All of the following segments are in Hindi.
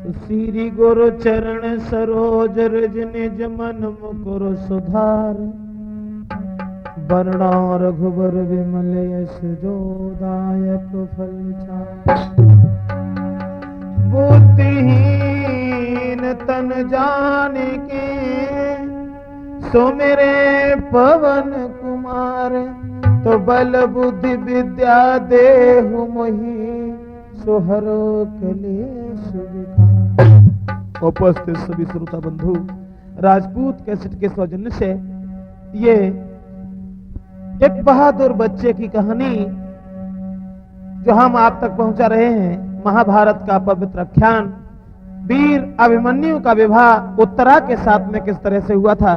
श्री गुरु चरण सरोज रज निज मन मुकुर सुधार, वरणा रघुबर विमल यश जोदायक फल चार। बुद्धिहीन तन जानिके सो मेरे पवन कुमार, तो बल बुद्धि विद्या देहु मोहि सोहरो कलेश विकार। उपस्थित सभी श्रोता बंधु, राजपूत कैसेट के सौजन्य से ये एक बहादुर बच्चे की कहानी जो हम आप तक पहुंचा रहे हैं, महाभारत का पवित्र आख्यान वीर अभिमन्यु का विवाह उत्तरा के साथ में किस तरह से हुआ था,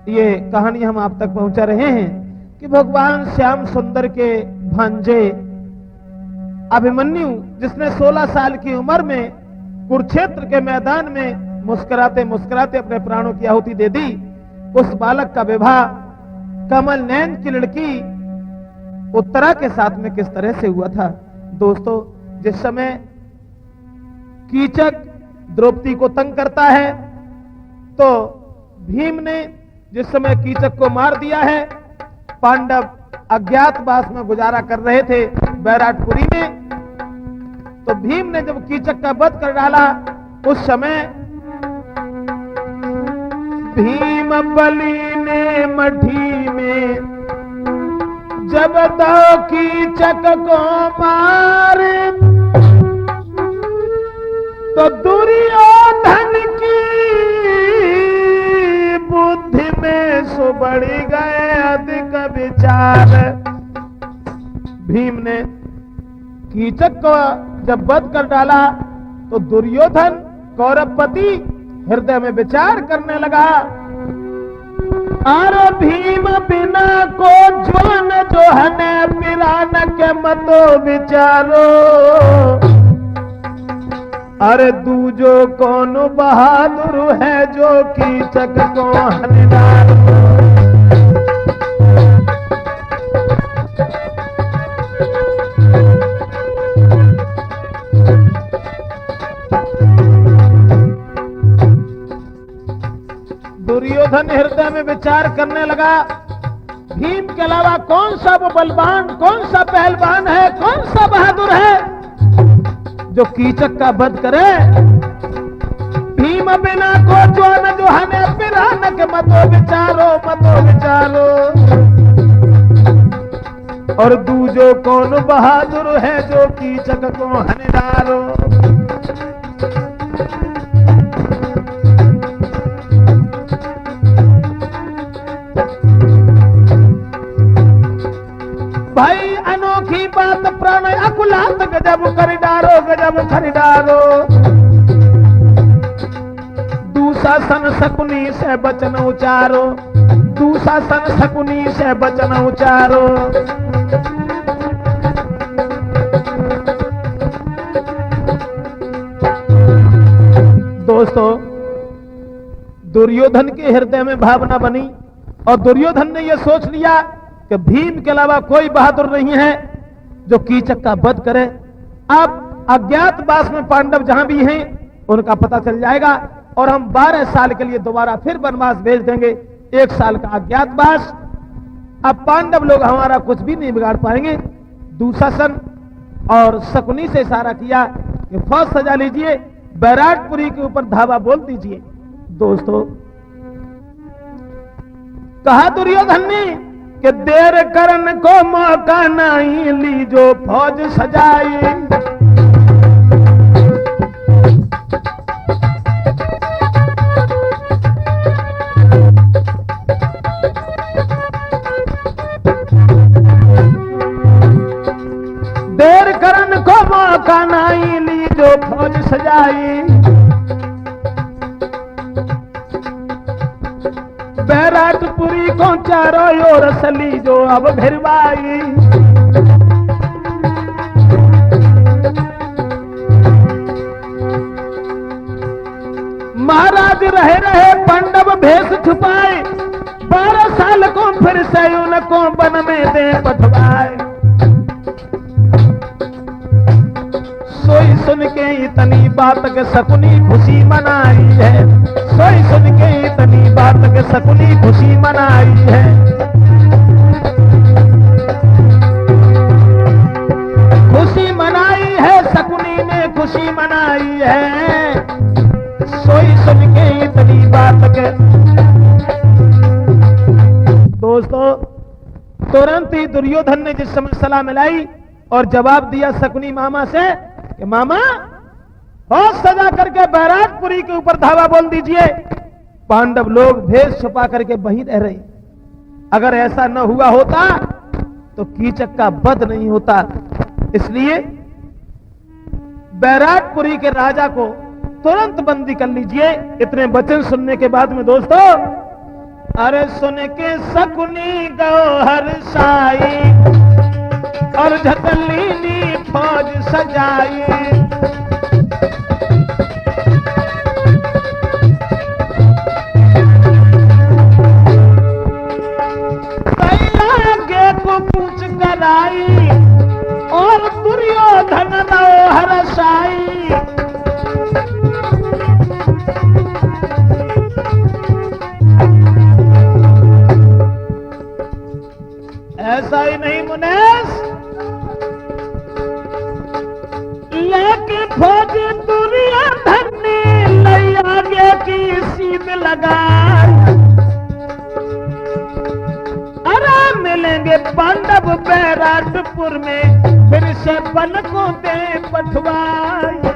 ये कहानी हम आप तक पहुंचा रहे हैं कि भगवान श्याम सुंदर के भांजे अभिमन्यु, जिसने 16 साल की उम्र में कुरुक्षेत्र के मैदान में मुस्कुराते मुस्कुराते अपने प्राणों की आहुति दे दी, उस बालक का विवाह कमल नैन की लड़की उत्तरा के साथ में किस तरह से हुआ था। दोस्तों, जिस समय कीचक द्रौपदी को तंग करता है, तो भीम ने जिस समय कीचक को मार दिया है, पांडव अज्ञातवास में गुजारा कर रहे थे बैराटपुरी में, तो भीम ने जब कीचक का वध कर डाला, उस समय भीम बलि ने मठी में जब दो कीचक को मारे, तो दुर्योधन की बुद्धि में सो बढ़ी गए अधिक विचार। भीम ने कीचक को जब वध कर डाला, तो दुर्योधन कौरवपति हृदय में विचार करने लगा, अरे भीम बिना को ज्वान जो हने पिरान के मतो विचारो, अरे दूजो कौन बहादुर है जो कीचक को हनिदार। दुर्योधन हृदय में विचार करने लगा, भीम के अलावा कौन सा वो बलवान, कौन सा पहलवान है, कौन सा बहादुर है जो कीचक का वध करे। भीम बिना को ज्वान जो हने पिरान के मतो विचारो, मतो विचारो, और दूजो कौन बहादुर है जो कीचक को हनिडारो। भाई अनोखी बात प्राण अकुलात गजब कर डारो, गजब कर डारो। दुशासन शकुनी से बचन उचारो, दुशासन शकुनी से बचन उचारो। दोस्तों, दुर्योधन के हृदय में भावना बनी और दुर्योधन ने यह सोच लिया कि भीम के अलावा कोई बहादुर नहीं है जो कीचक का वध करे। अब अज्ञातवास में पांडव जहां भी हैं उनका पता चल जाएगा और हम 12 साल के लिए दोबारा फिर वनवास भेज देंगे। 1 साल का अज्ञातवास, अब पांडव लोग हमारा कुछ भी नहीं बिगाड़ पाएंगे। दुशासन और शकुनी से इशारा किया कि फौज सजा लीजिए, बैराटपुरी के ऊपर धावा बोल दीजिए। दोस्तों, कहा दुर्योधन ने कि देर करन को मौका नहीं, लीजो फौज सजाई। देर करन को मौका नहीं, लीजो फौज सजाई। बैराटपुरी को चारों ओर सली जो अब भिरवाई। महाराज रहे रहे पांडव भेष छुपाए, 12 साल को फिर से उनको वन में दे पठवाए। सोई सुन के इतनी बात के शकुनी खुशी मनाई है, सोई सुन के इतनी बात के शकुनी खुशी मनाई है। खुशी मनाई है शकुनी ने, खुशी मनाई है, सोई सुन के इतनी बात के। दोस्तों, तुरंत ही दुर्योधन ने जिस समय सलाह मिलाई और जवाब दिया शकुनी मामा से कि मामा बहुत सजा करके बैराटपुरी के ऊपर धावा बोल दीजिए। पांडव लोग भेष छुपा करके वहीं रह रहे, अगर ऐसा न हुआ होता तो कीचक का वध नहीं होता। इसलिए बैराटपुरी के राजा को तुरंत बंदी कर लीजिए। इतने वचन सुनने के बाद में दोस्तों, अरे सुन के शकुनी गौहर साई और झटलीनी फौज सजाई। आगे को पूछ कराई और दुर्योधन गौहर साई। ऐसा ही नहीं मुनेश, लेकिन फौज दुर्योधन ने लई आगे की सीध लगा। अरे मिलेंगे पांडव बैराटपुर में, फिर से बल को दे पठवाए।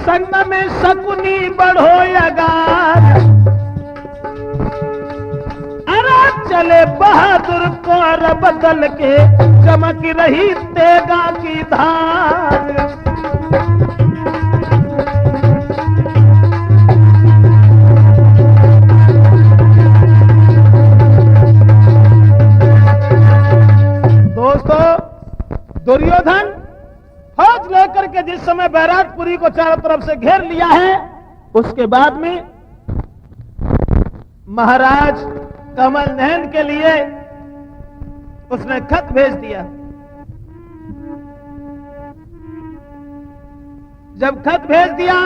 संग में शकुनी बढ़ो अगार। अरे चले बहादुर कौर बदल के, चमक रही तेगा की धार। दोस्तों, दुर्योधन फौज लेकर के जिस समय बैराटपुरी को चारों तरफ से घेर लिया है, उसके बाद में महाराज कमल नयन के लिए उसने खत भेज दिया। जब खत भेज दिया,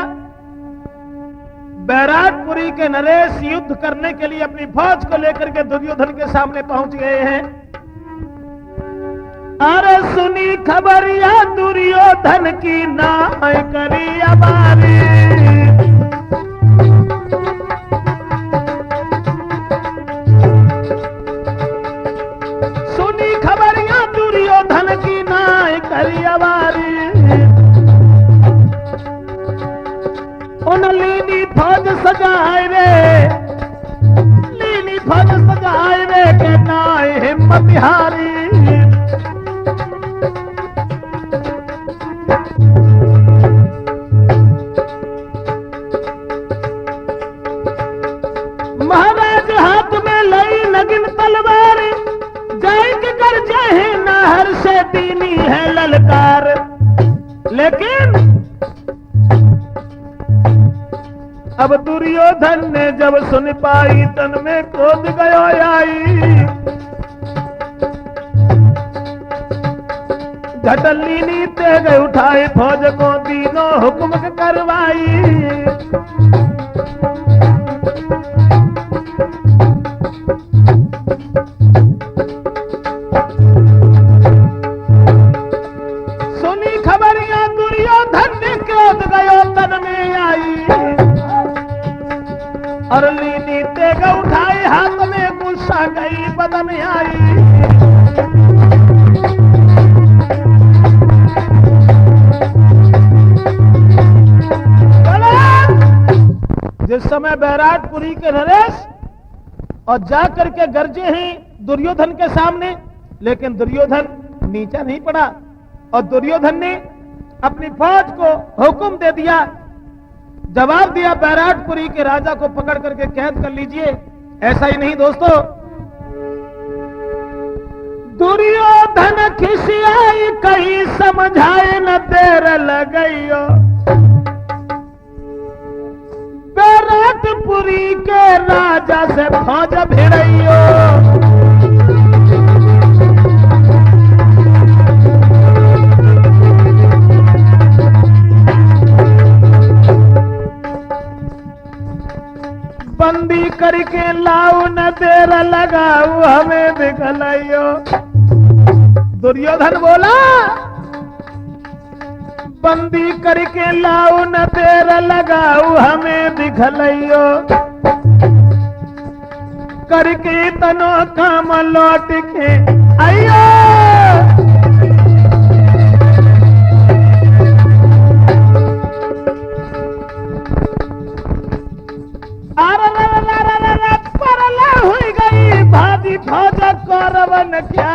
बैराटपुरी के नरेश युद्ध करने के लिए अपनी फौज को लेकर के दुर्योधन के सामने पहुंच गए हैं। अरे सुनी खबरिया दुर्योधन की, नाय करी अबारी। सुनी खबरिया दुर्योधन की, नाय करी अबारी। उन लीनी फौज सजाए रे, लीनी फौज सजाए रे के नाय हिम्मत हारी। महाराज हाथ में लई नगिन तलवार, जय के कर जय नाहर से दीनी है ललकार। लेकिन अब दुर्योधन ने जब सुन पाई, तन में क्रोध गयो आई। झटलीनी तेग उठाए, फौज को तीनों हुक्म करवाई। सुनी खबरियां दुर्योधन ने क्रोध गयो तन में आई। और लीनी तेग उठाए, हाथ में गुस्सा गई बदन आई। जिस समय बैराटपुरी के नरेश और जाकर के गरजे हैं दुर्योधन के सामने, लेकिन दुर्योधन नीचा नहीं पड़ा और दुर्योधन ने अपनी फौज को हुक्म दे दिया, जवाब दिया, बैराटपुरी के राजा को पकड़ करके कैद कर लीजिए। ऐसा ही नहीं दोस्तों, दुर्योधन खिसियाई कहीं समझाए न देर लगइयो। बैराटपुरी के राजा से फौज भिड़ैयो, बंदी करके लाऊ न देर लगाऊ हमें दिखलाइयो। दुर्योधन बोला बंदी करके लाऊ न देर लगाऊ हमें दिखलाइयो, करके तनो काम लौट के आइयो। भाजी फौज कौरवन क्या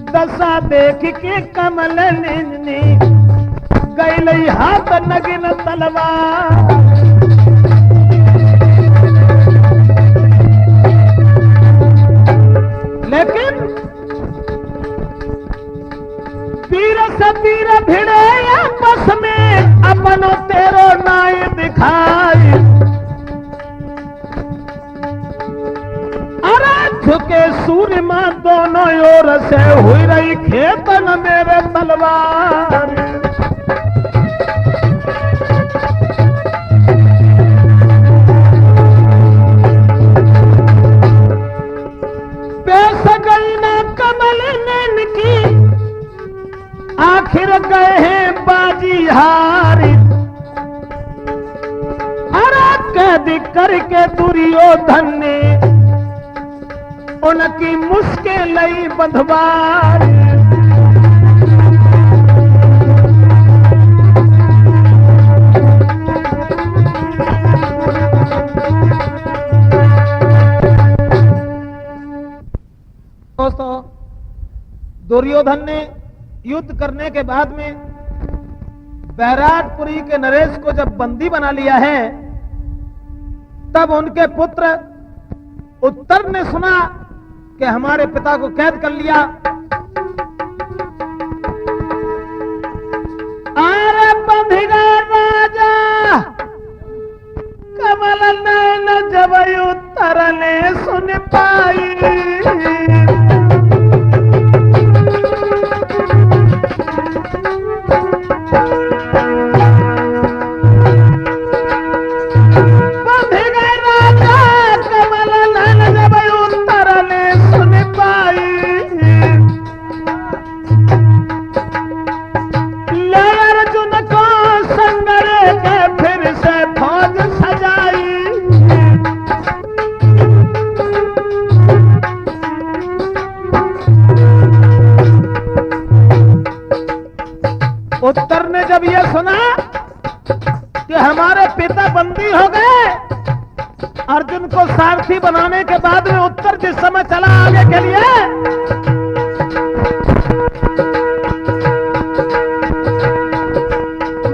दशा देख के कमल ने गई हाथ नगिन तलवार। लेकिन वीर से वीर भिड़े आपस में अपनो तेरो नाय दिखाई। झुके सूर्यमा दोनों ओर से हुई रही खेतन मेरे तलवार। पेश गई ना कमल नैन की आखिर गए हैं बाजी हारी। अरे कैद करके दुर्योधन ने उनकी मुश्किल लई बंधवार। दोस्तों, दुर्योधन ने युद्ध करने के बाद में बैराटपुरी के नरेश को जब बंदी बना लिया है, तब उनके पुत्र उत्तर ने सुना कि हमारे पिता को कैद कर लिया। अरे बंधिगा राजा कमल नैन जब उत्तर ने सुन पाई। उत्तर ने जब यह सुना कि हमारे पिता बंदी हो गए, अर्जुन को सारथी बनाने के बाद में उत्तर जिस समय चला आगे के लिए,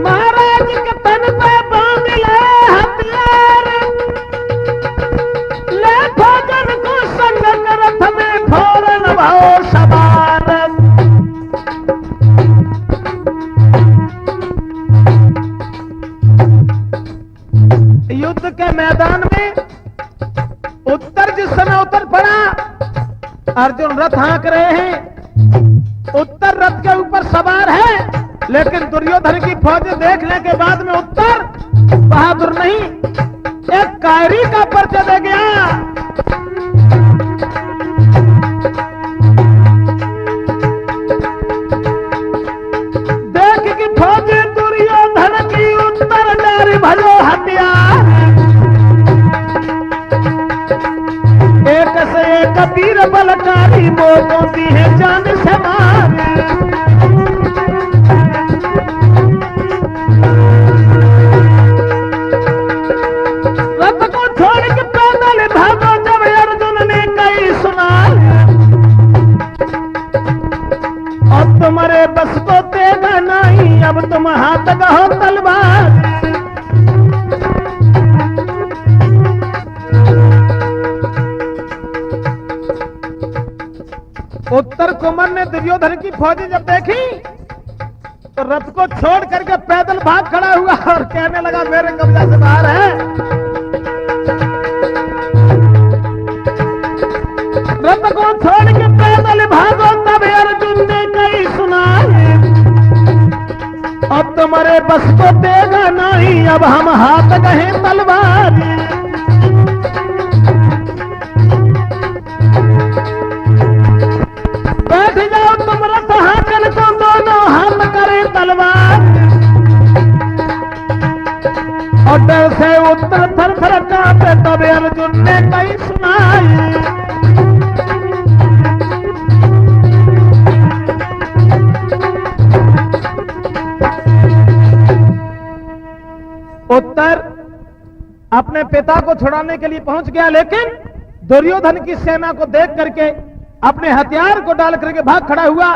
महाराज के तन पे बांध ले हथियार, ले भोजन को संग रथ में फौरन भाओ सवार। युद्ध के मैदान में उत्तर जिस समय उतर पड़ा, अर्जुन रथ हाँक रहे हैं, उत्तर रथ के ऊपर सवार है, लेकिन दुर्योधन की फौज देखने के बाद में उत्तर बहादुर नहीं, एक कायरी का परिचय दे गया। देख की फौज दुर्योधन की उत्तर डारी भलो हथियार, एक से एक वीर बलकारी मोती है जान से मार। रथ को छोड़ के पैदल भागो जब अर्जुन ने कही सुना, अब तुम्हारे बस को तेगा नहीं, अब तुम हाथ कहो तलवार। उत्तर कुमार ने दुर्योधन की फौजी जब देखी तो रथ को छोड़ करके पैदल भाग खड़ा हुआ और कहने लगा मेरे कब्जा से बाहर है। रथ को छोड़ के पैदल भागो, तब अर्जुन ने कही सुनाई, अब तुम्हारे बस को देगा नहीं, अब हम हाथ गए तलवार। बैठ जाओ तुम रथ हाकन को, दोनों हाथ करे तलवार। और डर से उत्तर थर थर कांपे, तब अर्जुन ने कही सुनाई, उत्तर अपने पिता को छुड़ाने के लिए पहुंच गया, लेकिन दुर्योधन की सेना को देख करके अपने हथियार को डाल करके भाग खड़ा हुआ।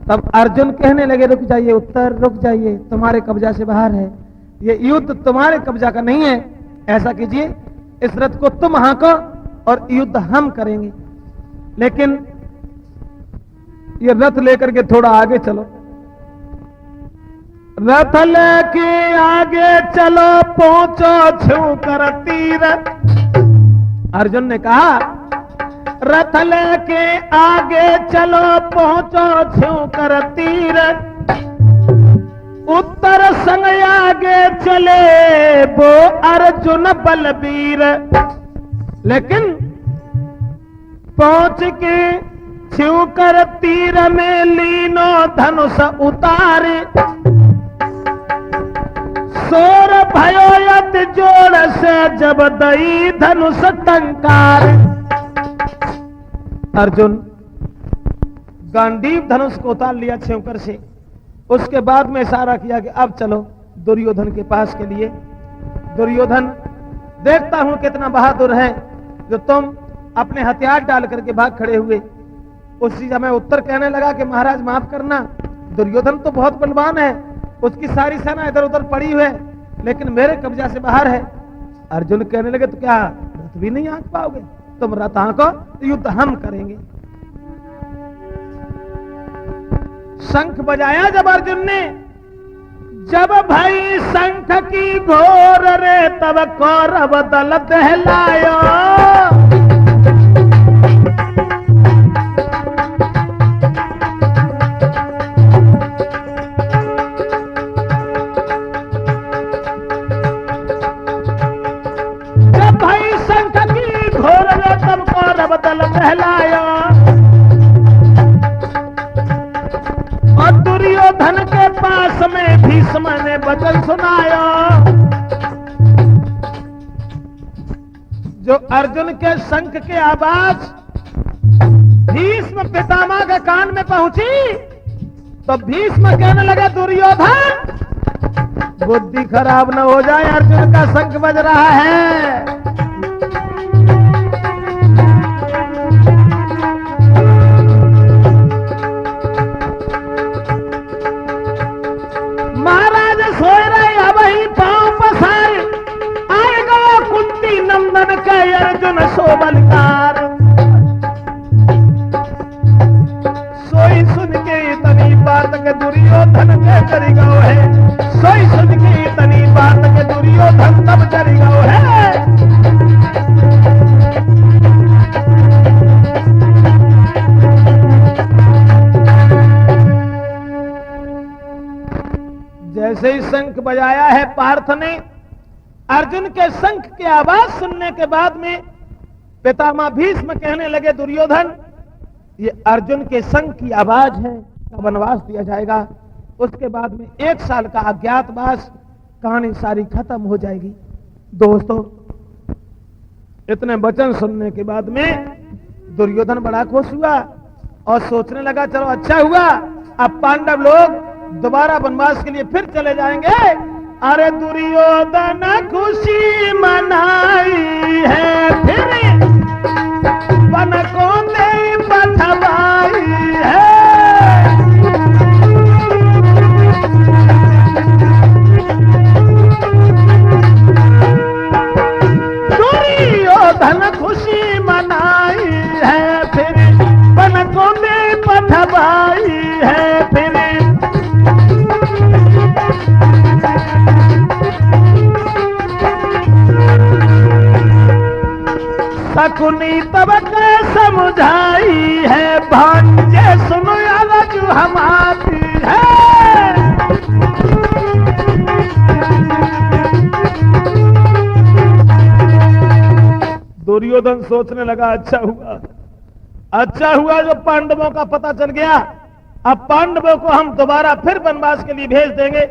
तब अर्जुन कहने लगे रुक जाइए उत्तर, रुक जाइए, तुम्हारे कब्जा से बाहर है, ये युद्ध तुम्हारे कब्जा का नहीं है। ऐसा कीजिए, इस रथ को तुम हाँको और युद्ध हम करेंगे, लेकिन ये रथ लेकर के थोड़ा आगे चलो। रथ लेके आगे चलो, पहुंचो छू कर तीर। अर्जुन ने कहा रथ लेके आगे चलो, पहुंचो छू कर तीर। उत्तर संग आगे चले वो अर्जुन बलबीर, लेकिन पहुंच के छू कर तीर में लीनो धनुष उतारे। सोर भयो यत जोड़ से जब दई धनुष टंकार। अर्जुन गांडीव धनुष को उतार लिया छेवकर से। उसके बाद में इशारा किया कि अब चलो दुर्योधन के पास के लिए। दुर्योधन देखता हूं कितना बहादुर है जो तुम अपने हथियार डाल करके भाग खड़े हुए। उसी समय उत्तर कहने लगा कि महाराज माफ करना, दुर्योधन तो बहुत बलवान है, उसकी सारी सेना इधर उधर पड़ी हुई है, लेकिन मेरे कब्जा से बाहर है। अर्जुन कहने लगे तो क्या रथ भी नहीं हाँक पाओगे? तुम रथ हाँको, युद्ध हम करेंगे। शंख बजाया जब अर्जुन ने, जब भाई शंख की घोर रे, तब कौरव दल दहलायो। जब भाई शंख की घोर रे, तब कौरव दल दहलायो। और दुर्योधन के पास में भीष्म ने वचन सुनाया। जो अर्जुन के शंख के आवाज भीष्म पितामह के कान में पहुंची, तो भीष्म कहने लगे दुर्योधन बुद्धि खराब न हो जाए, अर्जुन का शंख बज रहा है। महाराज सोए रहे वही पांव पसार, आएगा कुंती नंदन के अर्जुन शोभलकार। सोई सुन के इतनी बात के दुर्योधन के डरी गयो है। सोई सुन के इतनी बात के दुर्योधन तब डरी गयो है। जैसे ही शंख बजाया है पार्थ ने, अर्जुन के शंख की आवाज सुनने के बाद में पितामह भीष्म कहने लगे दुर्योधन ये अर्जुन के शंख की आवाज है, वनवास दिया जाएगा। उसके बाद में 1 साल का अज्ञातवास, कहानी सारी खत्म हो जाएगी। दोस्तों, इतने वचन सुनने के बाद में दुर्योधन बड़ा खुश हुआ और सोचने लगा चलो अच्छा हुआ, अब पांडव लोग दोबारा वनवास के लिए फिर चले जाएंगे। अरे दुर्योधन खुशी मनाई है, फिर वन को दे पठवाई है। दुर्योधन खुशी मनाई है, फिर वन को दे पठवाई है। फिर शकुनी तब के समझाई है, भांजे सुनो अलग हमारी है। दुर्योधन सोचने लगा अच्छा हुआ जो पांडवों का पता चल गया। अब पांडवों को हम दोबारा फिर वनवास के लिए भेज देंगे,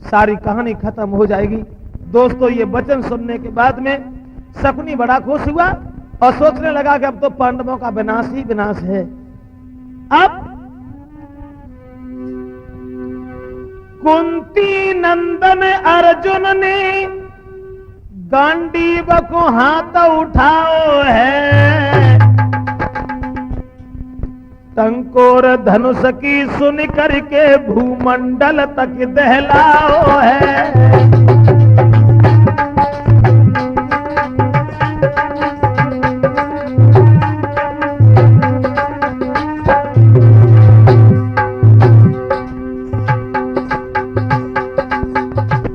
सारी कहानी खत्म हो जाएगी। दोस्तों, ये वचन सुनने के बाद में शकुनी बड़ा खुश हुआ और सोचने लगा कि अब तो पांडवों का विनाश ही विनाश है। अब कुंती नंदन अर्जुन ने गांडीव को हाथ उठाओ है, टंकोर धनुष की सुन करके भूमंडल तक दहलाओ है।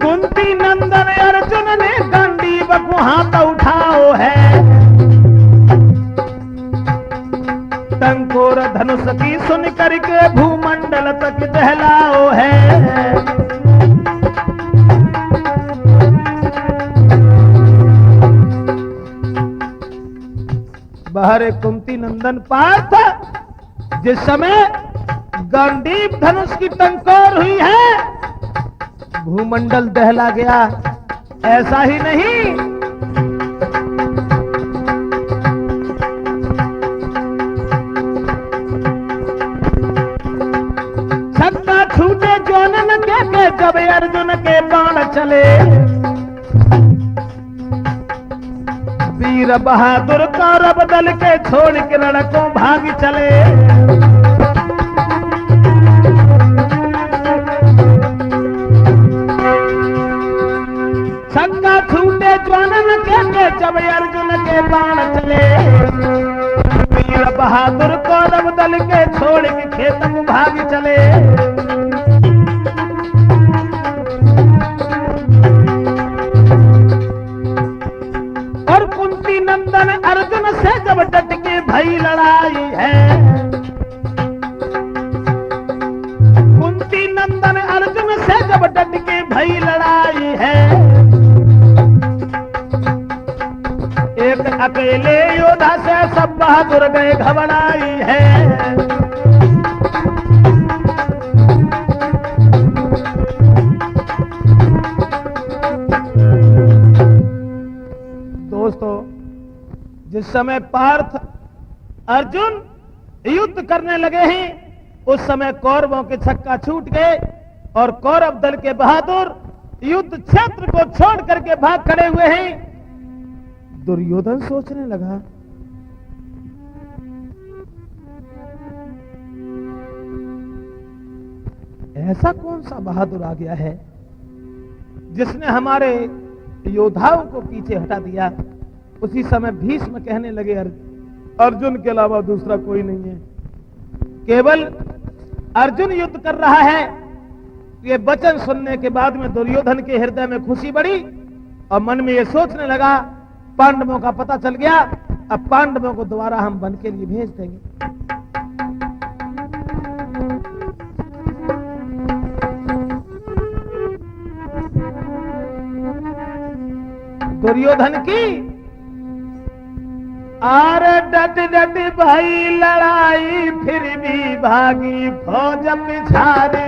कुंती नंदन अर्जुन ने गांडीव को हाथ उठाओ है, टंकोर धनुष की सुन करके भूमंडल तक दहलाओ है। बाहर कुंती नंदन पार्थ, जिस समय गांडीव धनुष की टंकोर हुई है, भूमंडल दहला गया। ऐसा ही नहीं, छक्का छूटे जोनन के जब अर्जुन के बाण चले, वीर बहादुर कौरव दल के छोड़ के रणकों भाग चले। छक्का छूटे जोनन के जब अर्जुन के बाण चले, वीर बहादुर कौरव दल के छोड़ के खेत में भाग चले। और कुंती नंदन अर्जुन से जब डट के भई लड़ाई है, कुंती नंदन अर्जुन से जब डट के भई लड़ाई है, एक अकेले योद्धा से सब बहादुर गए घबराई है। दोस्तों, जिस समय पार्थ अर्जुन युद्ध करने लगे हैं, उस समय कौरवों के छक्का छूट गए और कौरव दल के बहादुर युद्ध क्षेत्र को छोड़ करके भाग खड़े हुए हैं। दुर्योधन सोचने लगा, ऐसा कौन सा बहादुर आ गया है जिसने हमारे योद्धाओं को पीछे हटा दिया। उसी समय भीष्म कहने लगे, अर्जुन के अलावा दूसरा कोई नहीं है, केवल अर्जुन युद्ध कर रहा है। ये वचन सुनने के बाद में दुर्योधन के हृदय में खुशी बढ़ी और मन में ये सोचने लगा, पांडवों का पता चल गया, अब पांडवों को दोबारा हम वन के लिए भेज देंगे। दुर्योधन की आर डट डट भाई लड़ाई, फिर भी भागी फौज पिछाड़ी।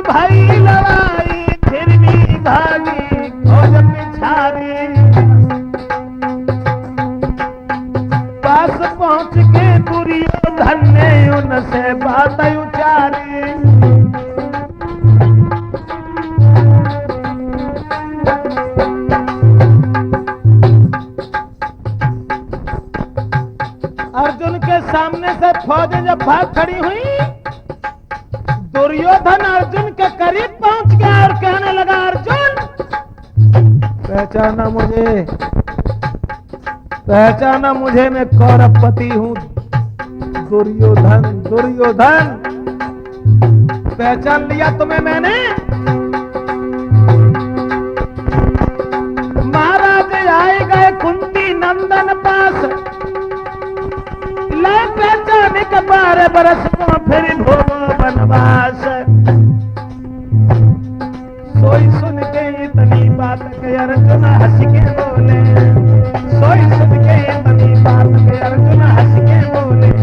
भाई लड़ाई फिर भी भागी फौज पिछाड़ी। पास पहुंच के दुर्योधन ने उनसे बात उचारी। अर्जुन के सामने से फौजें जब भाग खड़ी हुई, दुर्योधन अर्जुन के करीब पहुंच गया और कहने लगा, अर्जुन पहचाना मुझे, मैं कौरवपति हूं, दुर्योधन दुर्योधन, पहचान लिया तुम्हें मैंने। महाराज आए गए कुंती नंदन पास, ले पहचान के 12 बरस को फिर भोगो वनवास। सोई सुन के इतनी बात के अर्जुन हंस के बोले, सोई सुन के इतनी बात के अर्जुन हंस के बोले।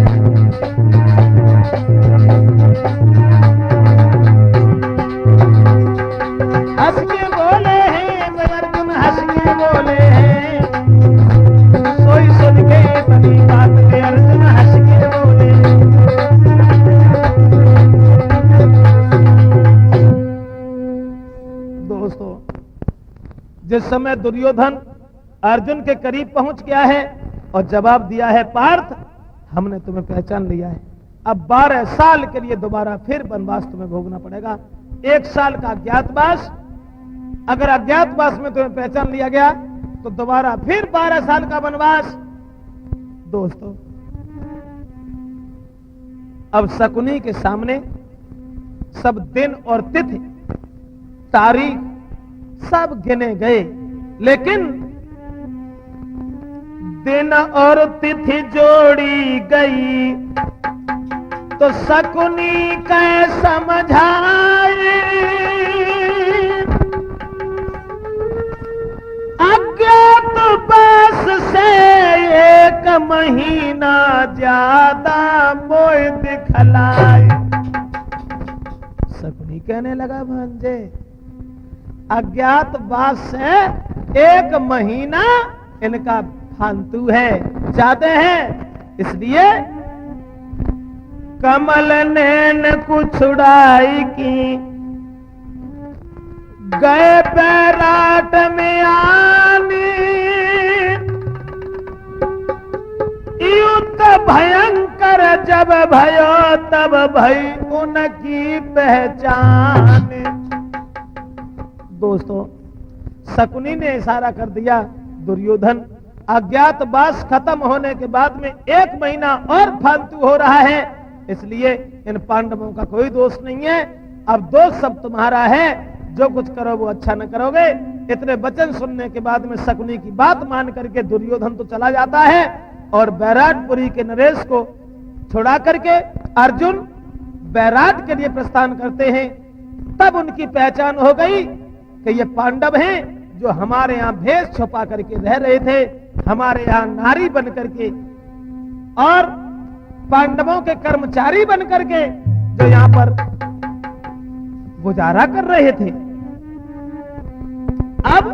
हंस के बोले हैं अर्जुन, हंस के बोले हैं। सोई सुन के इतनी बात के अर्जुन हंस के बोले। दोस्तों, जिस समय दुर्योधन अर्जुन के करीब पहुंच गया है और जवाब दिया है, पार्थ हमने तुम्हें पहचान लिया है, अब 12 साल के लिए दोबारा फिर वनवास तुम्हें भोगना पड़ेगा। 1 साल का अज्ञातवास, अगर अज्ञातवास में तुम्हें पहचान लिया गया तो दोबारा फिर 12 साल का वनवास। दोस्तों, अब शकुनी के सामने सब दिन और तिथि तारीख सब गिने गए, लेकिन दिन और तिथि जोड़ी गई तो शकुनी कै समझाए। अज्ञातवास से 1 महीना ज्यादा मोय दिखलाए। शकुनी कहने लगा, भांजे अज्ञातवास से 1 महीना इनका फालतू है, ज्यादा है, इसलिए कमल नैन को छुड़ाई की गए बैराट में आने। युद्ध भयंकर जब भयो तब भई उनकी पहचान। दोस्तों, शकुनी ने इशारा कर दिया, दुर्योधन अज्ञातवास खत्म होने के बाद में 1 महीना और फालतू हो रहा है, इसलिए इन पांडवों का कोई दोष नहीं है, अब दोष सब तुम्हारा है, जो कुछ करो वो अच्छा न करोगे। इतने वचन सुनने के बाद में शकुनी की बात मान करके दुर्योधन तो चला जाता है और बैराटपुरी के नरेश को छुड़ा करके अर्जुन बैराट के लिए प्रस्थान करते हैं। तब उनकी पहचान हो गई कि ये पांडव हैं जो हमारे यहाँ भेष छुपा करके रह रहे थे, हमारे यहाँ नारी बन करके और पांडवों के कर्मचारी बन करके जो यहाँ पर गुजारा कर रहे थे। अब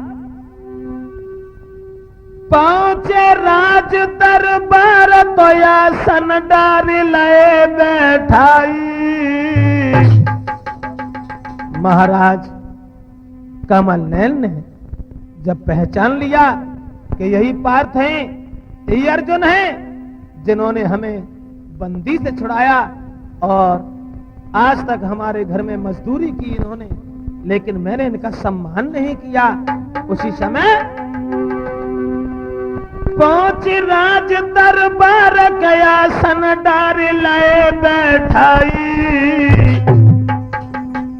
पहुंचे राज दरबार तो आसन डार लए बैठाई। महाराज कमल नैन ने जब पहचान लिया कि यही पार्थ हैं, यही अर्जुन हैं जिन्होंने हमें बंदी से छुड़ाया और आज तक हमारे घर में मजदूरी की इन्होंने, लेकिन मैंने इनका सम्मान नहीं किया, उसी समय पहुंची राज दरबार गया सन डार लाए बैठाई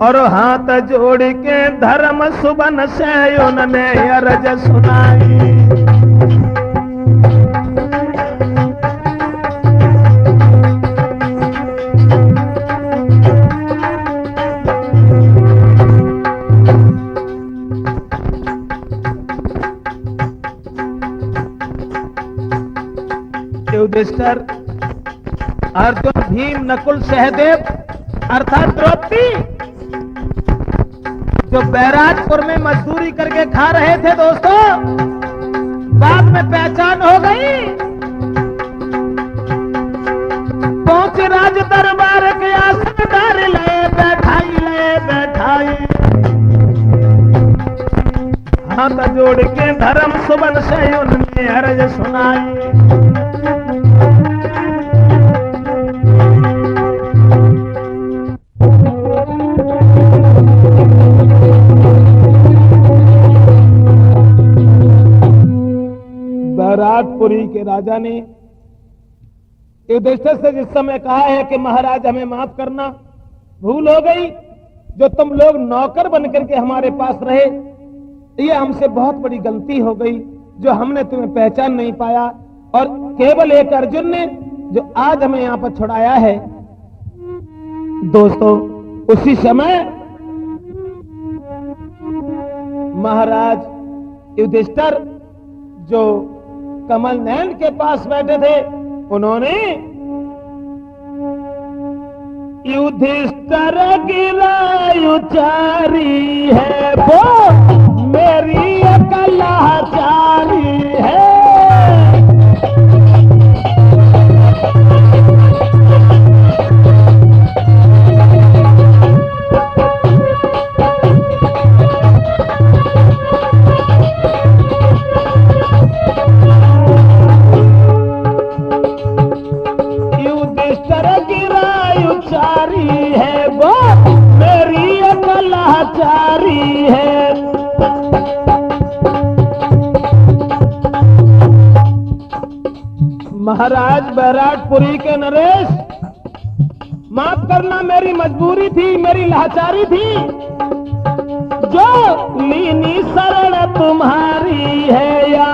और हाथ जोड़ के धर्म सुबन से उन्होंने अर्ज सुनाई। युधिष्ठिर, अर्जुन, भीम, नकुल, सहदेव अर्थात द्रौपदी जो बैराटपुर में मजदूरी करके खा रहे थे, दोस्तों बाद में पहचान हो गई। पहुंचे राज दरबार के आसन डार ले बैठाई हाथ जोड़ के धर्म सुबन से उनने अर्ज सुनाई। बैराटपुरी के राजा ने युधिष्ठिर से जिस समय कहा है कि महाराज हमें माफ करना, भूल हो गई, जो तुम लोग नौकर बन करके हमारे पास रहे, ये हमसे बहुत बड़ी गलती हो गई जो हमने तुम्हें पहचान नहीं पाया, और केवल एक अर्जुन ने जो आज हमें यहां पर छुड़ाया है। दोस्तों, उसी समय महाराज युधिष्ठिर जो कमल नयन के पास बैठे थे, उन्होंने युधिष्ठिर गिरायुचारी है वो मेरी अकलाचारी है। महाराज बैराटपुरी के नरेश, माफ करना, मेरी मजबूरी थी, मेरी लाचारी थी, जो लीनी शरण तुम्हारी है या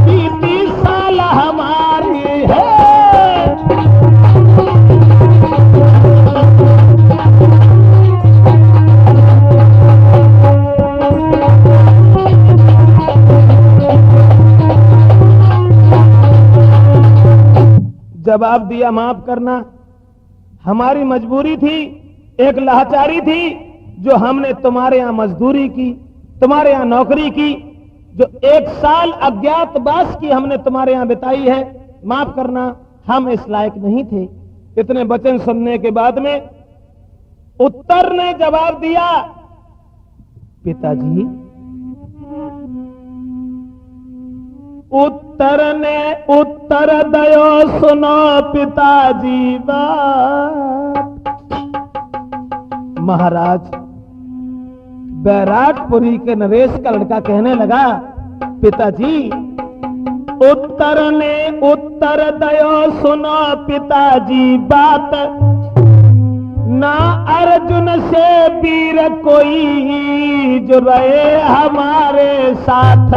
बीती साल हमारी है। जवाब दिया, माफ करना, हमारी मजबूरी थी, एक लाचारी थी, जो हमने तुम्हारे यहां मजदूरी की, तुम्हारे यहां नौकरी की, जो 1 साल अज्ञातवास की हमने तुम्हारे यहां बिताई है, माफ करना, हम इस लायक नहीं थे। इतने वचन सुनने के बाद में उत्तर ने जवाब दिया, पिताजी, उत्तर ने उत्तर दयो सुनो पिताजी बात। महाराज बैराटपुरी के नरेश का लड़का कहने लगा, पिताजी, उत्तर ने उत्तर दयो सुनो पिताजी बात, ना अर्जुन से वीर कोई जो रहे हमारे साथ।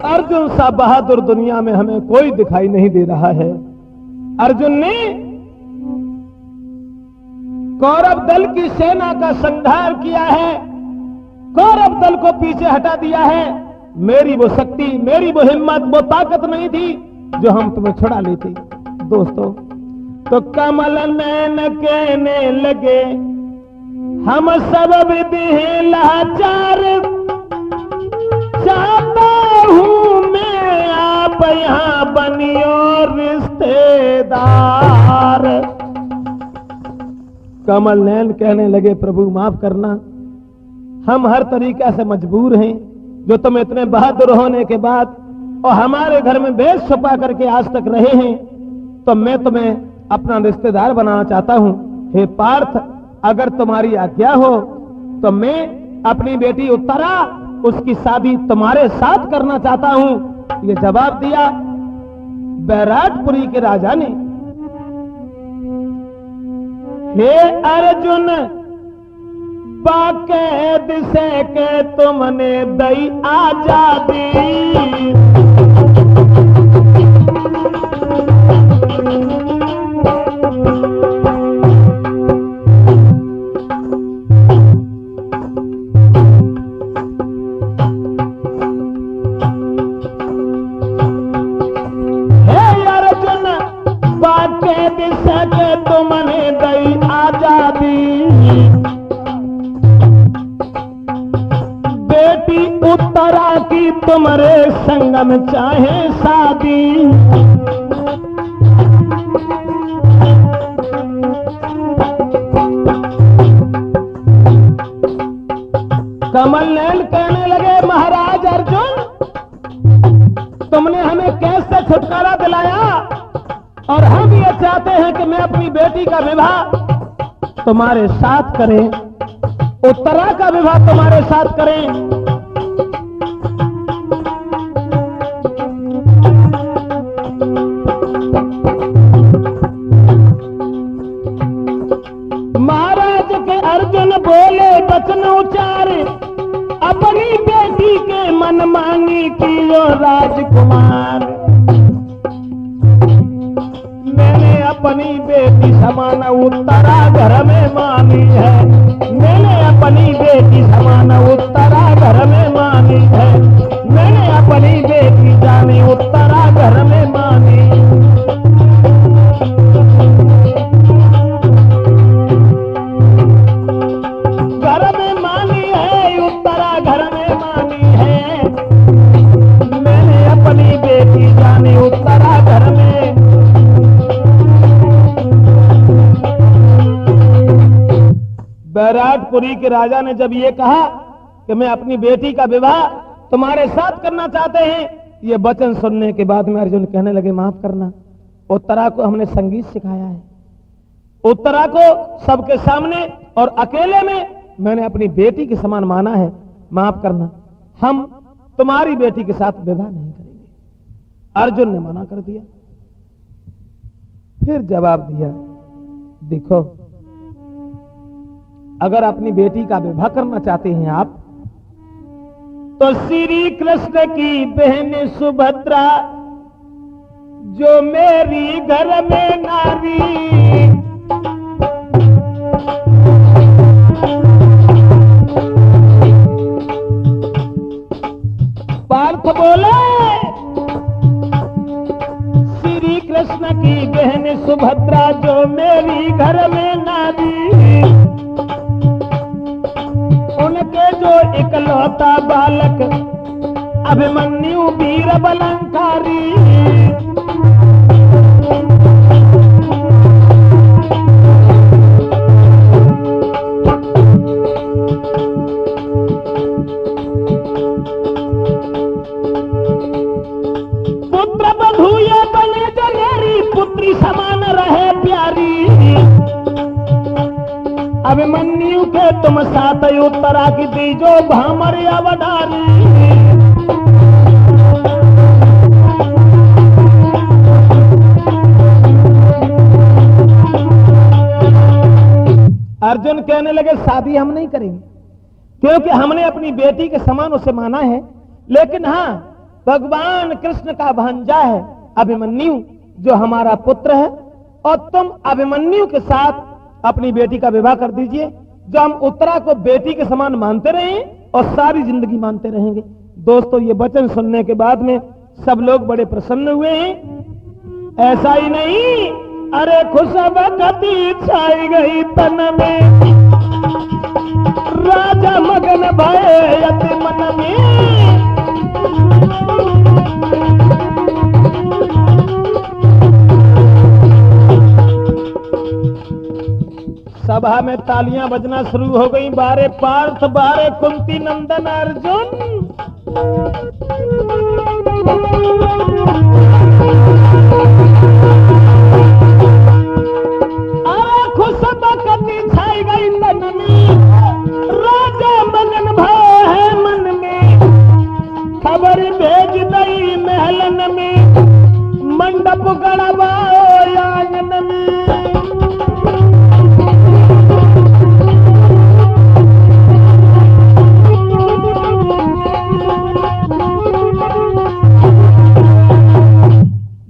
अर्जुन सा बहादुर दुनिया में हमें कोई दिखाई नहीं दे रहा है। अर्जुन ने कौरव दल की सेना का संहार किया है, कौरव दल को पीछे हटा दिया है। मेरी वो शक्ति, मेरी वो हिम्मत, वो ताकत नहीं थी जो हम तुम्हें छुड़ा लेते। दोस्तों, तो कमल नैन कहने लगे, हम सब विधि लाचार, चाहता हूं मैं आप यहां बनियो रिश्तेदार। कमल नैन कहने लगे, प्रभु माफ करना, हम हर तरीका से मजबूर हैं, जो तुम इतने बहादुर होने के बाद और हमारे घर में बेश छुपा करके आज तक रहे हैं, तो मैं तुम्हें अपना रिश्तेदार बनाना चाहता हूं। हे पार्थ, अगर तुम्हारी आज्ञा हो तो मैं अपनी बेटी उत्तरा, उसकी शादी तुम्हारे साथ करना चाहता हूं। ये जवाब दिया बैराटपुरी के राजा ने। हे अर्जुन, बाकैद से के तुमने दई आजादी, तुमने दई आजादी, बेटी उत्तरा की तुम्हारे संग में चाहे शादी। कमल नैन कहने लगे, महाराज अर्जुन, तुमने हमें कैसे छुटकारा दिलाया, और हम ये चाहते हैं कि मैं अपनी बेटी का विवाह तुम्हारे साथ करें, उत्तरा का विवाह तुम्हारे साथ करें। मानी की जो राजकुमार, मैंने अपनी बेटी समान उत्तरा घर में मानी है, मैंने अपनी बेटी समान उत्तरा घर में मानी है, मैंने अपनी बेटी जानी उत्तरा घर में मानी। घर में मानी है, उत्तरा घर में मानी है, मैंने अपनी बेटी जानी उत्तरा घर में। बैरागपुरी के राजा ने जब ये कहा कि मैं अपनी बेटी का विवाह तुम्हारे साथ करना चाहते हैं, ये वचन सुनने के बाद में अर्जुन कहने लगे माफ करना, उत्तरा को हमने संगीत सिखाया है, उत्तरा को सबके सामने और अकेले में मैंने अपनी बेटी के समान माना है, माफ करना, हम तुम्हारी बेटी के साथ विवाह नहीं करेंगे। अर्जुन ने मना कर दिया। फिर जवाब दिया, देखो अगर अपनी बेटी का विवाह करना चाहते हैं आप, तो श्री कृष्ण की बहन सुभद्रा जो मेरी घर में नारी, पार्थ बोले श्री कृष्ण की बहन सुभद्रा जो मेरी घर में नारी, उनके जो इकलौता बालक अभिमन्यु वीर बलंकारी, पुत्र बधू ये बने जनेरी, पुत्री समान रहे प्यारी, अभिमन्यु के तुम साथ उत्तरा की दीजो भामर अवधारी। अर्जुन कहने लगे शादी हम नहीं करेंगे, क्योंकि हमने अपनी बेटी के समान उसे माना है, लेकिन हाँ भगवान कृष्ण का भांजा है अभिमन्यु जो हमारा पुत्र है, और तुम अभिमन्यु के साथ अपनी बेटी का विवाह कर दीजिए, जो हम उत्तरा को बेटी के समान मानते रहे और सारी जिंदगी मानते रहेंगे। दोस्तों ये वचन सुनने के बाद में सब लोग बड़े प्रसन्न हुए हैं। ऐसा ही नहीं, अरे खुशबकती छाई गई तन में, राजा मगन भये अति मन में, सभा में तालियां बजना शुरू हो गई। बारे पार्थ बारे कुंती नंदन अर्जुन, खुशबकती छाई गई तन में, राजा मगन भय है मन में, खबर भेज दई महलन में, मंडप गड़वाओ आंगन में।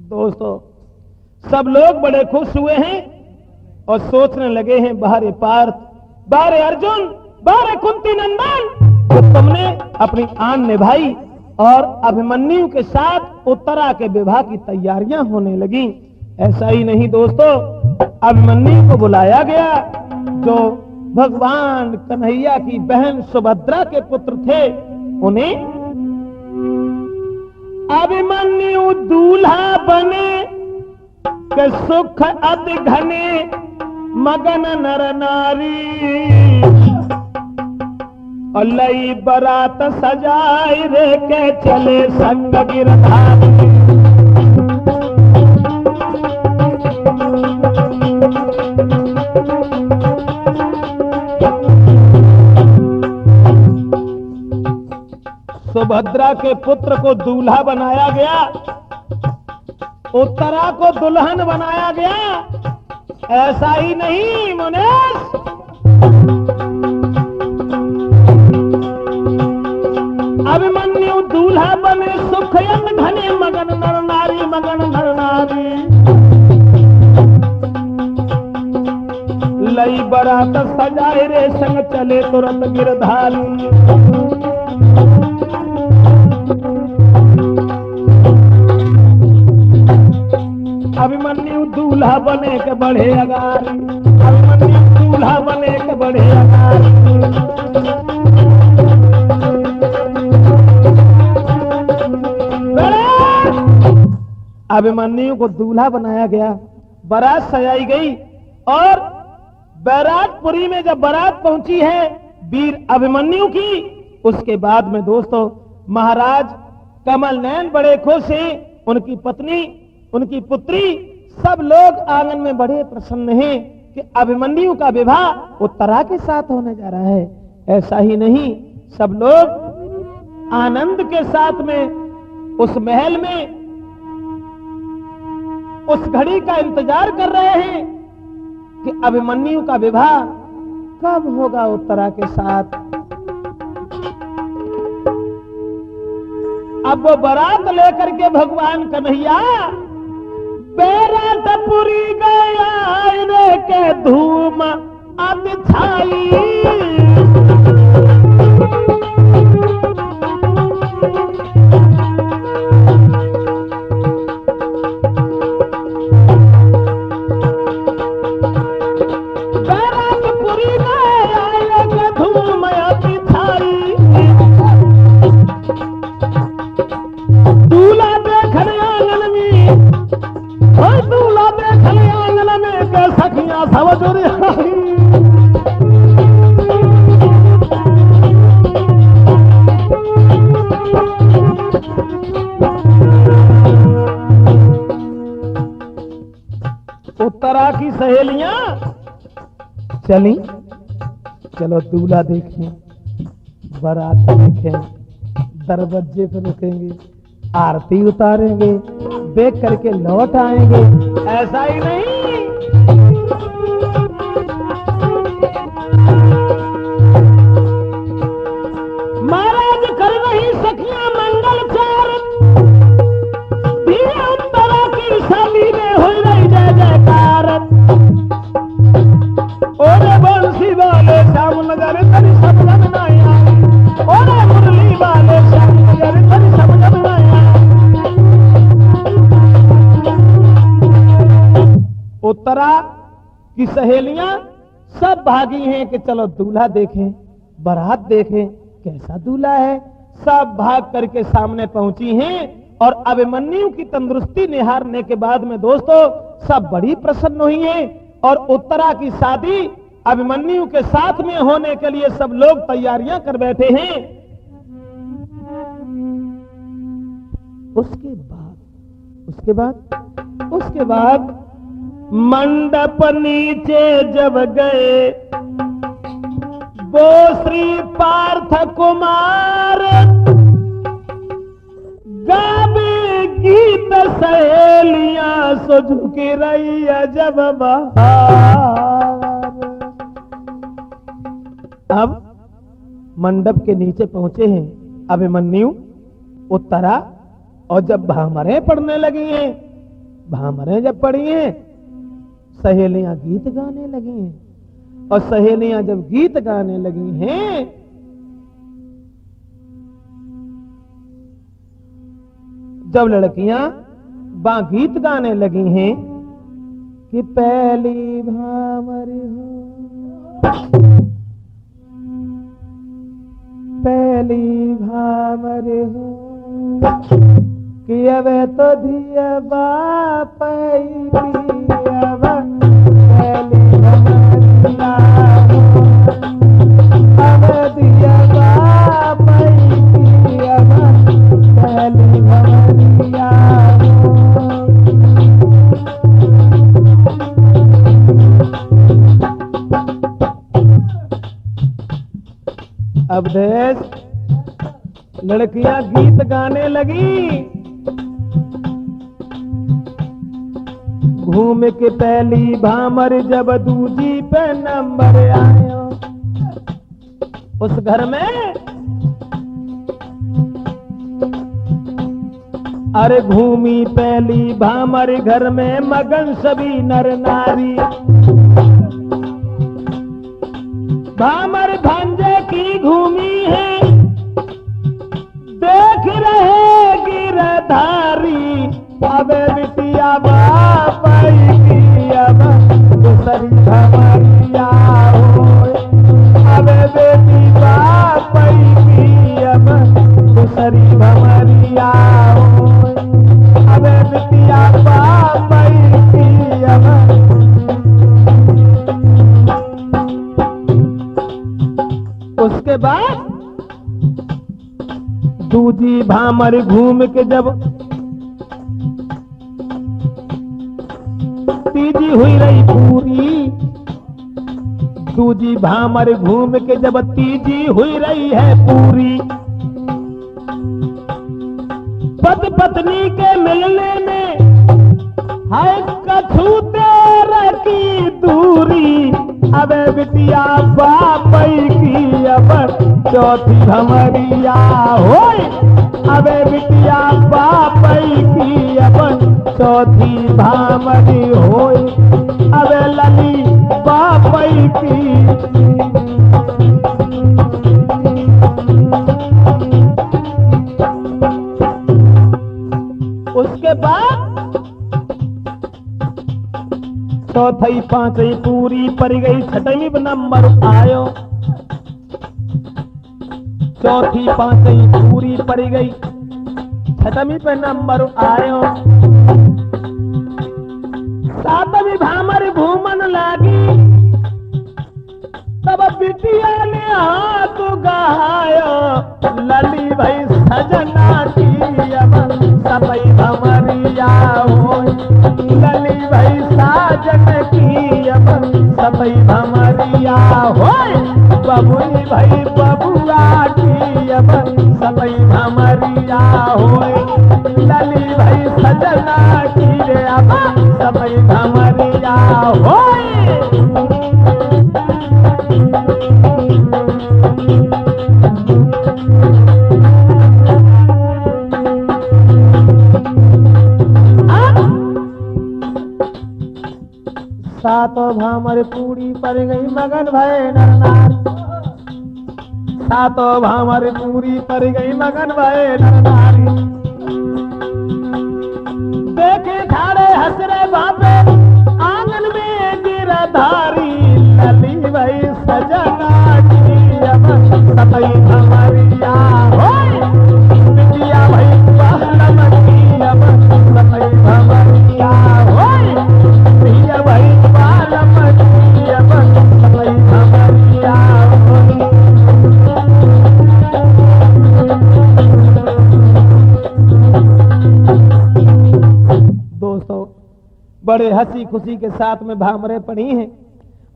दोस्तों सब लोग बड़े खुश हुए हैं और सोचने लगे हैं, बारे पार्थ, बारे अर्जुन, बारे कुंती नंदन, तो तुमने अपनी आन निभाई और अभिमन्यु के साथ उत्तरा के विवाह की तैयारियां होने लगी। ऐसा ही नहीं दोस्तों, अभिमन्यु को बुलाया गया जो भगवान कन्हैया की बहन सुभद्रा के पुत्र थे, उन्हें अभिमन्यु दूल्हा बने के सुख अति घने, मगन नर नारी, और लई बरात सजाई रे के चले संग गिरधारी। सुभद्रा के पुत्र को दूल्हा बनाया गया, उत्तरा को दुल्हन बनाया गया। ऐसा ही नहीं मुनेश, अभिमन्यु दूल्हा दूल्हा बने सुखयन घने मगन नर नारी मगन नर नारी लई बरात सजाए रे संग चले तुरंत गिरधारी अभिमन्यु दूल्हा बने के बढ़े अगारी अभिमन्यु दूल्हा बने के बढ़े अगारी अभिमन्यु को दूल्हा बनाया गया, बारात सजाई गई और बैराटपुरी में जब बारात पहुंची है वीर अभिमन्यु की, उसके बाद में दोस्तों महाराज कमल नयन बड़े खुश हैं, उनकी पत्नी उनकी पुत्री सब लोग आंगन में बड़े प्रसन्न हैं कि अभिमन्यु का विवाह उत्तरा के साथ होने जा रहा है। ऐसा ही नहीं, सब लोग आनंद के साथ में उस महल में उस घड़ी का इंतजार कर रहे हैं कि अभिमन्यु का विवाह कब होगा उत्तरा के साथ। अब वो बारात लेकर के भगवान कन्हैया बैराटपुरी गया रे के धूम अति छाई उत्तरा की सहेलियां चली, चलो दूल्हा देखें, बारात देखें, दरवाजे पे रुकेंगे, आरती उतारेंगे, देख करके लौट आएंगे। ऐसा ही नहीं, महाराज कर रही सखियां मंगलचार, दिया उत्तरा की शादी में हो रही जय जयकार। ओरे बंसी वाले श्याम नगर तरी समझ न आई, ओरे मुरली वाले श्याम नगर तरी समझ न आई। उत्तरा की सहेलियां सब भागी हैं कि चलो दूल्हा देखें, बारात देखें, कैसा दूल्हा है। सब भाग करके सामने पहुंची हैं और अभिमन्यु की तंदुरुस्ती निहारने के बाद में दोस्तों सब बड़ी प्रसन्न हुई हैं और उत्तरा की शादी अभिमन्यु के साथ में होने के लिए सब लोग तैयारियां कर बैठे हैं। उसके बाद मंडप नीचे जब गए वो श्री पार्थ कुमार, गावे गीत सहेलियां सो झुकी रही जब बहार। अब मंडप के नीचे पहुंचे हैं अभिमन्यु उत्तरा और जब भामरे पढ़ने लगी हैं, भामरे जब पढ़ी हैं सहेलियां गीत गाने लगी हैं और सहेलियां जब गीत गाने लगी हैं जब लड़कियां गीत गाने लगी हैं कि पहली भामर हो, पहली भामर हो कि अब तो दिया बाप अब देश लड़कियां गीत गाने लगी, घूम के पहली भामर जब दूजी पे नंबर आयो। उस घर में अरे घूमी पहली भामर घर में मगन सभी नर नारी। भामर भांजे की घूमी है, देख रहे गिरधारी। अब बिटिया बापई की अब दूसरी भमरिया होय। अब बेटी बापई की अब दूसरी भमरिया होय। अब बिटिया बापई की अब। उसके बाद दूजी भामर घूम के जब तीजी हुई रही पूरी। दूजी भामर घूम के जब तीजी हुई रही है पूरी। पति पत्नी के मिलने में है कछु देर की दूरी। अब बिटिया बापई की अब चौथी भमरिया होय। अब बिटिया बापई की अब चौथी भामरी होय। अब लली बापई की। उसके बाद चौथी पांचवी पूरी पड़ गई, छठवीं नंबर आयो। चौथी पांचवी पूरी पड़ गई, छठवीं पे नंबर आयो। सातवीं भामर घूमन लागी, तब बिटिया ने हाथ गहायो। लली भाई सजना की अब सबई भमरिया होय। लली भाई साजन की अब सबई भमरिया होय। बबुई भाई बबुआ की अब सबई भमरिया होय। लली भाई सजना की रे अब सबई भमरिया होय। सातों भामर पूरी पड़ गई मगन भय नर नारी। सातों भामर पूरी पड़ गई मगन भय नर नारी। देखे ठाड़े हंस रहे बापे आंगन में गिरधारी। लली भाई सजना की अब सबई भमरिया होय। बिटिया भाई बहलम की अब सबई भमरिया होय। बिटिया भाई बालम की अब सबई भमरिया होय। दोस्तों, बड़े हंसी खुशी के साथ में भामरे पढ़ी हैं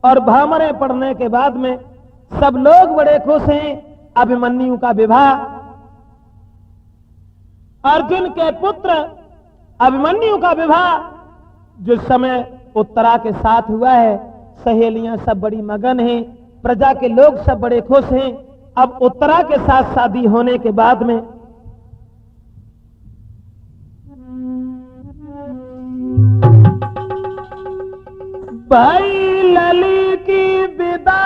और भामरे पढ़ने के बाद में सब लोग बड़े खुश हैं। अभिमन्यु का विवाह अर्जुन के पुत्र अभिमन्यु का विवाह जिस समय उत्तरा के साथ हुआ है, सहेलियां सब बड़ी मगन हैं, प्रजा के लोग सब बड़े खुश हैं। अब उत्तरा के साथ शादी होने के बाद में भाई लली की विदा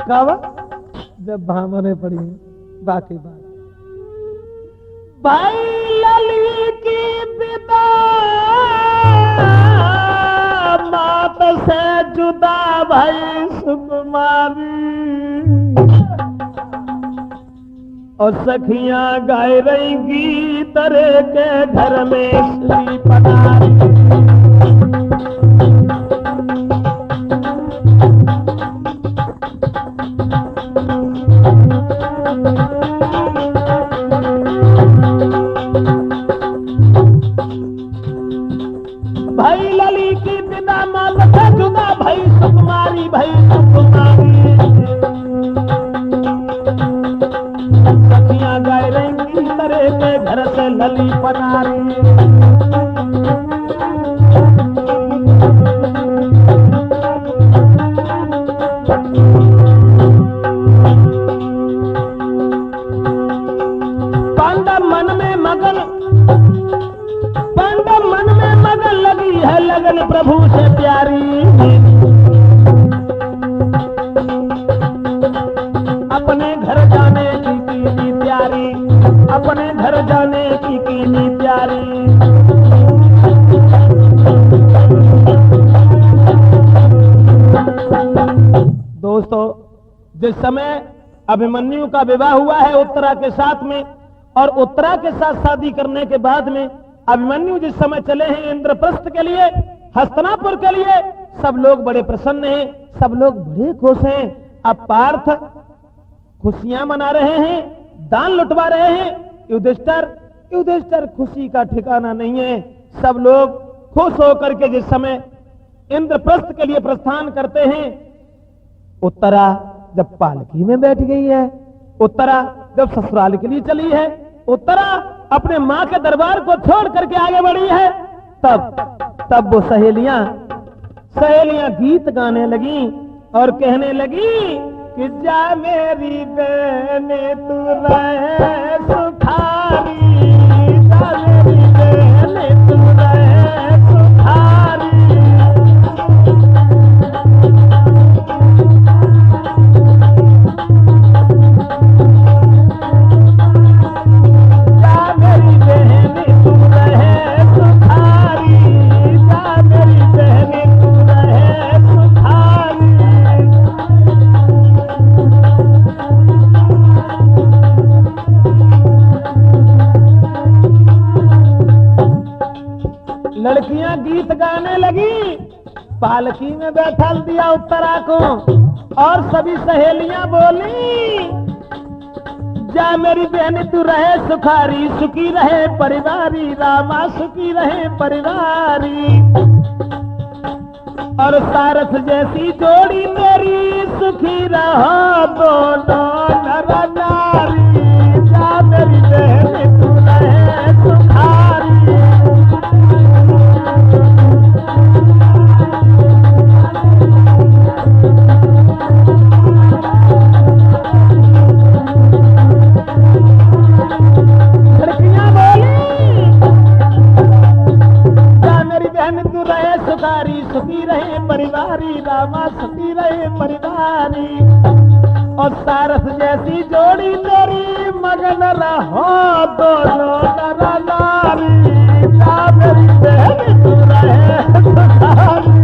कब जब भामरे पड़ी बाकी बात। भाई लली की विदा मात से जुदा भाई सुकुमारी। और सखियां गाय रही गीत रे के घर में श्री पधारी। भाई लली की बिना माल से जुदा भाई सुकुमारी। भाई सुकुमारी सखियां गाय रही तरह के घर से लली पनारी। पांडव मन में मगन लगी है लगन प्रभु से प्यारी। अपने घर जाने की कीनी प्यारी, अपने घर जाने की कीनी प्यारी। दोस्तों, जिस समय अभिमन्यु का विवाह हुआ है उत्तरा के साथ में, और उत्तरा के साथ शादी करने के बाद में अभिमन्यु जिस समय चले हैं इंद्रप्रस्थ के लिए, हस्तिनापुर के लिए, सब लोग बड़े प्रसन्न हैं, सब लोग बड़े खुश हैं। अब पार्थ खुशियां मना रहे हैं, दान लुटवा रहे हैं। युधिष्ठिर खुशी का ठिकाना नहीं है। सब लोग खुश होकर के जिस समय इंद्रप्रस्थ के लिए प्रस्थान करते हैं, उत्तरा जब पालकी में बैठ गई है, उत्तरा जब ससुराल के लिए चली है, उत्तरा अपने मां के दरबार को छोड़ करके आगे बढ़ी है, तब वो सहेलियां गीत गाने लगी और कहने लगी कि जा मेरी बहने तू रहे सुखारी, जा मेरी बहने तू रहे सुखारी। लड़कियां गीत गाने लगी, पालकी में बैठा दिया उत्तरा को, और सभी सहेलियां बोली जा मेरी बहन तू रहे सुखारी, सुखी रहे परिवारी, रामा सुखी रहे परिवारी। और सारस जैसी जोड़ी मेरी, सुखी रहो दोनों नर नारी, जा मेरी बहन तू रहे सुखारी। सुखी रहे परिवारी, रामा सुखी रहे परिवारी। और सारस जैसी जोड़ी मेरी, मगन रहो दोनों नर नारी, जा मेरी बहन तू रहे सुखारी।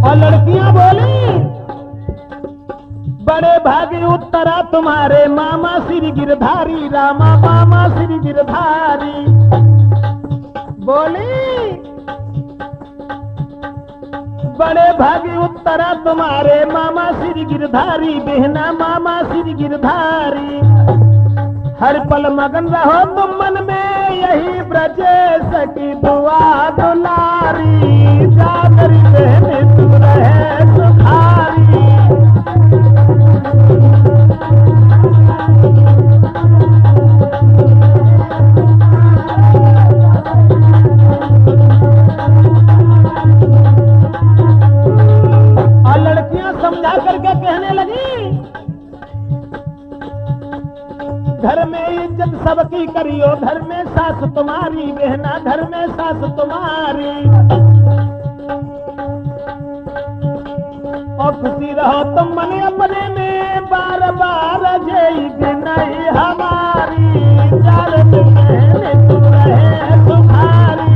और लड़कियां बोली बड़े भागी उत्तरा तुम्हारे मामा श्री गिरधारी, रामा मामा श्री गिरधारी। बोली बड़े भागी उत्तरा तुम्हारे मामा श्री गिरधारी, बहना मामा श्री गिरधारी। हर पल मगन रहो तुम मन में, यही ब्रजेश की दुआ दुलारी, जा मेरी बहन तू रहे सुखारी। और लड़कियां समझा करके कहने लगी घर में इज्जत सबकी करियो, घर में सास तुम्हारी, बहना घर में सास तुम्हारी। और खुशी रहो तुम मन अपने में, बार बार जय नहीं हमारी, चार बहन तू रहे सुखारी,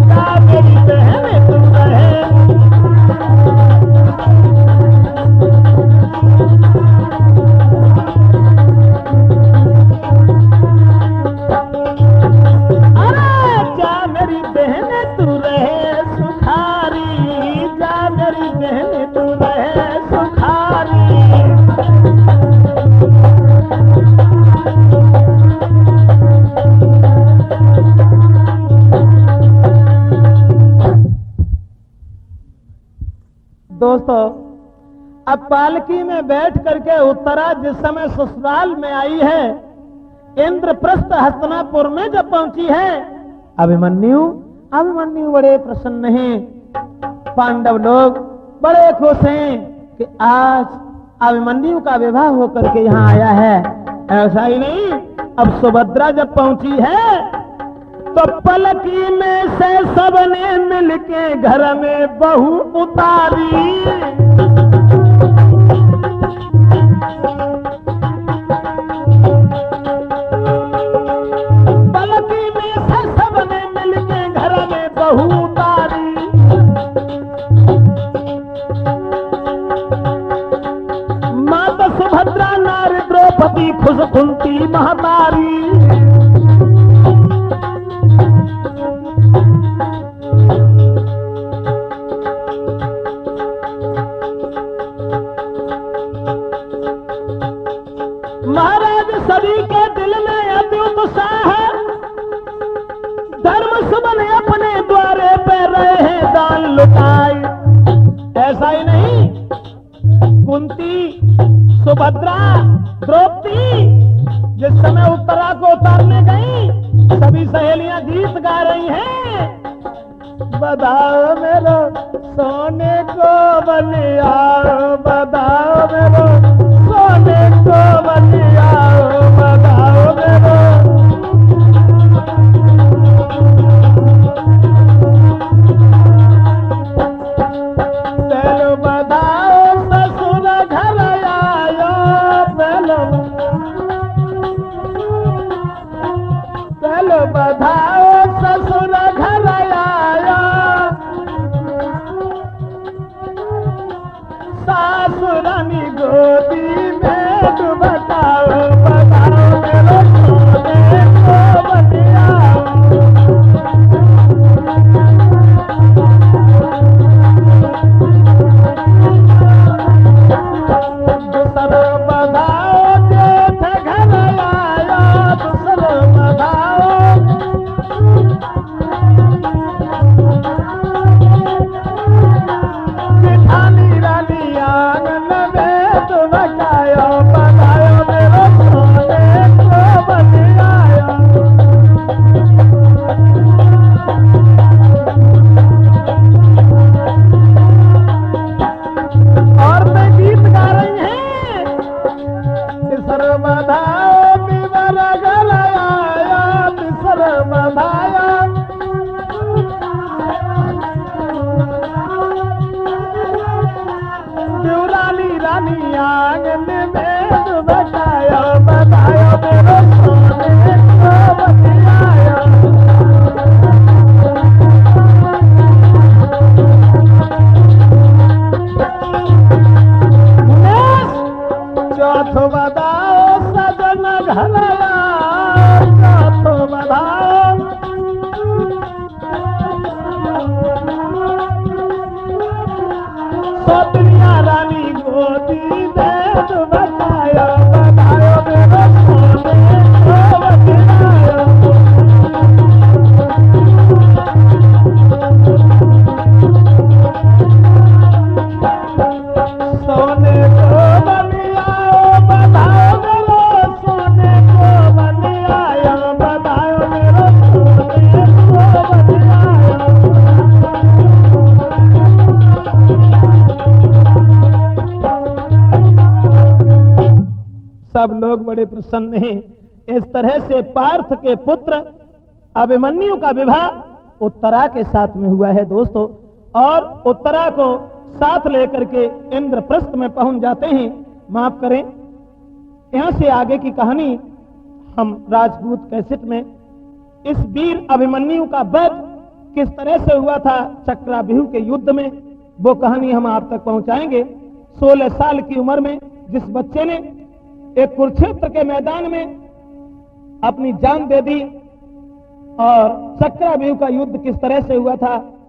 का मेरी बहन तू रहे। दोस्तों, अब पालकी में बैठ करके उत्तरा जिस समय ससुराल में आई है, इंद्रप्रस्थ हस्तिनापुर में जब पहुंची है, अभिमन्यु अभिमन्यु बड़े प्रसन्न हैं। पांडव लोग बड़े खुश हैं कि आज अभिमन्यु का विवाह होकर के यहाँ आया है। ऐसा ही नहीं, अब सुभद्रा जब पहुंची है तो पलकी में से सबने मिलके घर में बहू उतारी। पलकी में से सबने मिलके घर में बहू उतारी। माता सुभद्रा नारी द्रौपदी खुश कुंती महतारी। महाराज सभी के दिल में अति उत्साह है। धर्म सुमन अपने द्वारे पे रहे हैं दान लुटाए। ऐसा ही नहीं, कुंती, सुभद्रा, द्रौपदी जिस समय उत्तरा को उतारने गई, सभी सहेलियां गीत गा रही हैं। बधाओ मेरो सोने को बलिया, बधाओ मेरो सोने को बलिया, बधाओ मेरो। चलो बधाओ ससुर घर आयो, चलो बधाओ ससुर घर आयो। सासुरानी गोदी में डुबकाओ, बधाओ मेरो सोने को बलिया। दूसरो बधाओ जेठ घर आया, दूसरो बधाओ। जेठानी रानी आंगन में डुबकायो, बधाओ मेरो सोने को बलिया। और मैं गीत गा रही हैं। तिसर बधाओ विवर घर आया, तिसर बधाया। देवरानी रानी आंगन में डुबकायो, बधायो मेरो सोने को बलिया। चौथो बधाओ सजन घर आया, चौथो बधाओ। सौतनिया रानी गोदी में डुबकायो, बधायो मेरो सोने को बलिया। सोने को बलिया, बधाओ मेरो सोने को बलिया, बधाओ मेरो सोने को बलिया। सब लोग बड़े प्रसन्न हैं। इस तरह से पार्थ के पुत्र अभिमन्यु का विवाह उत्तरा के साथ में हुआ है दोस्तों। और उत्तरा को साथ लेकर के इंद्रप्रस्थ में पहुंच जाते हैं। माफ करें, यहां से आगे की कहानी हम राजपूत कैसेट में इस वीर अभिमन्यु का वध किस तरह से हुआ था चक्रव्यूह के युद्ध में, वो कहानी हम आप तक पहुंचाएंगे। 16 साल की उम्र में जिस बच्चे ने एक कुरुक्षेत्र के मैदान में अपनी जान दे दी और चक्रव्यूह का युद्ध किस तरह से हुआ था